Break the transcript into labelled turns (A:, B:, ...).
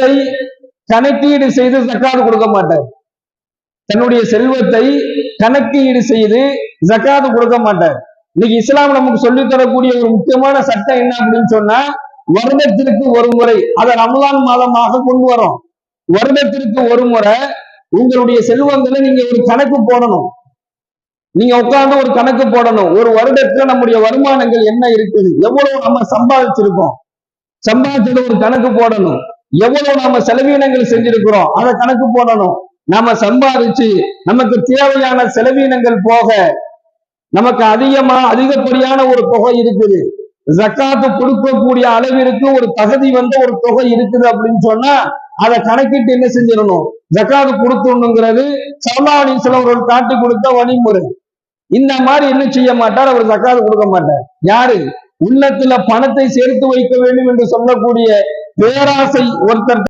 A: செல்வத்தை கணக்கீடு செய்து ஜக்காத் கொடுக்க மாட்டார். தன்னுடைய செல்வத்தை கணக்கீடு செய்து ஜக்காத் கொடுக்க மாட்டார். இன்னைக்கு இஸ்லாம் நமக்கு சொல்லித் தரக்கூடிய ஒரு முக்கியமான சட்டம் என்ன அப்படின்னு சொன்னா, வருடத்திற்கு ஒரு முறை, அதை ரமலான் மாதமாக கொண்டு வரோம். வருடத்திற்கு ஒரு முறை உங்களுடைய செல்வங்களை நீங்க ஒரு கணக்கு போடணும். நீங்க உட்கார்ந்து ஒரு கணக்கு போடணும். ஒரு வருடத்துல நம்முடைய வருமானங்கள் என்ன இருக்குது, எவ்வளவு நம்ம சம்பாதிச்சிருக்கோம், சம்பாதிச்சது ஒரு கணக்கு போடணும். எவ்வளவு நாம செலவீனங்கள் செஞ்சிருக்கிறோம் அதை கணக்கு போடணும். நாம சம்பாதிச்சு நமக்கு தேவையான செலவீனங்கள் போக நமக்கு அதிகப்படியான ஒரு தொகை இருக்குது, ஜக்காத்து கொடுக்கக்கூடிய அளவிற்கு ஒரு தகுதி வந்த ஒரு தொகை இருக்குது அப்படின்னு சொன்னா அதை கணக்கிட்டு என்ன செஞ்சிடணும், ஜக்காத்து கொடுத்துடணுங்கிறது ஸல்லல்லாஹு அலைஹி வஸல்லம் அவர்கள் காட்டி கொடுத்த வழிமுறை. இந்த மாதிரி என்ன செய்ய மாட்டார், அவர் ஜக்காத்து கொடுக்க மாட்டார். யாரு உள்ளத்துல பணத்தை சேர்த்து வைக்க வேண்டும் என்று சொல்லக்கூடிய பேராசை ஒருத்தர்